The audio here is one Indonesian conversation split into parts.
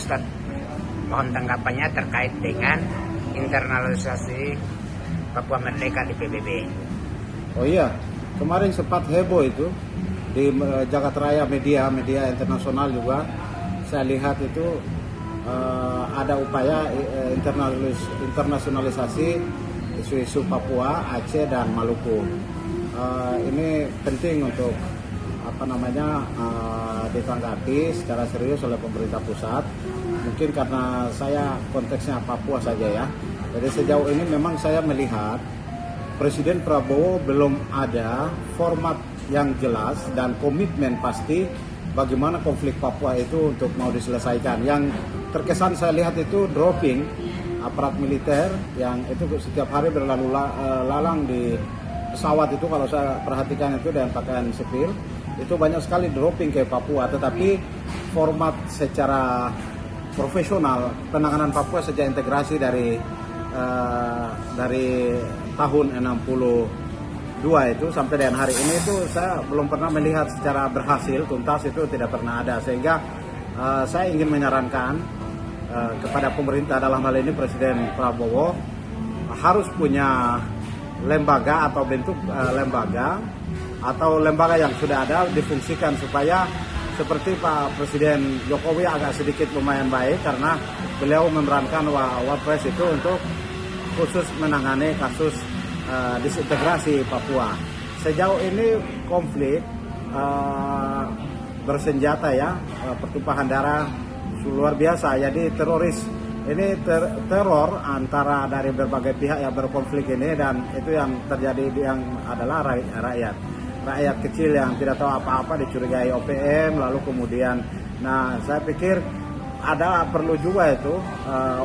Ustadz, mohon tanggapannya terkait dengan internalisasi Papua Merdeka di PBB. Oh iya, kemarin sempat heboh itu di jagat raya media internasional juga. Saya lihat itu ada upaya internasionalisasi isu-isu Papua, Aceh dan Maluku. Ini penting untuk ditanggapi secara serius oleh pemerintah pusat. Mungkin karena saya konteksnya Papua saja ya. Jadi sejauh ini memang saya melihat Presiden Prabowo belum ada format yang jelas dan komitmen pasti bagaimana konflik Papua itu untuk mau diselesaikan. Yang terkesan saya lihat itu dropping aparat militer yang itu setiap hari berlalu lalang di pesawat itu, kalau saya perhatikan itu, dan pakaian sipil itu banyak sekali dropping ke Papua, tetapi format secara profesional penanganan Papua sejak integrasi dari tahun 62 itu sampai dengan hari ini itu saya belum pernah melihat secara berhasil tuntas, itu tidak pernah ada. Sehingga saya ingin menyarankan kepada pemerintah, dalam hal ini Presiden Prabowo, harus punya lembaga atau bentuk lembaga atau lembaga yang sudah ada difungsikan supaya seperti Pak Presiden Jokowi agak sedikit lumayan baik karena beliau memerankan Wapres itu untuk khusus menangani kasus disintegrasi Papua. Sejauh ini konflik bersenjata ya, pertumpahan darah luar biasa. Jadi teroris ini teror antara dari berbagai pihak yang berkonflik ini, dan itu yang terjadi yang adalah rakyat kecil yang tidak tahu apa-apa dicurigai OPM, lalu kemudian saya pikir ada perlu juga itu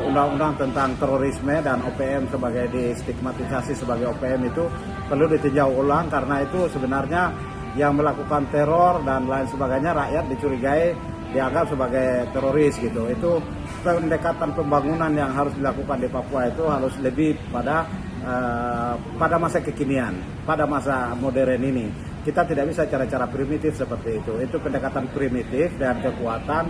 undang-undang tentang terorisme dan OPM sebagai distigmatisasi sebagai OPM itu perlu ditinjau ulang, karena itu sebenarnya yang melakukan teror dan lain sebagainya rakyat dicurigai dianggap sebagai teroris gitu. Itu pendekatan pembangunan yang harus dilakukan di Papua itu harus lebih pada masa kekinian, pada masa modern ini. Kita tidak bisa cara-cara primitif seperti itu. Itu pendekatan primitif dan kekuatan,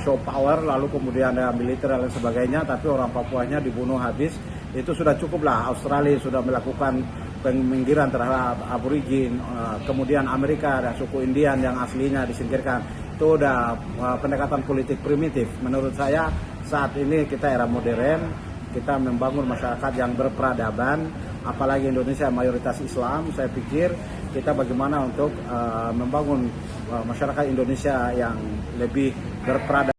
show power, lalu kemudian ada militer dan sebagainya, tapi orang Papuanya dibunuh habis. Itu sudah cukuplah. Australia sudah melakukan peminggiran terhadap aborigin, kemudian Amerika dan suku Indian yang aslinya disingkirkan. Itu udah pendekatan politik primitif. Menurut saya saat ini kita era modern, kita membangun masyarakat yang berperadaban, apalagi Indonesia mayoritas Islam. Saya pikir kita bagaimana untuk membangun masyarakat Indonesia yang lebih berperadaban.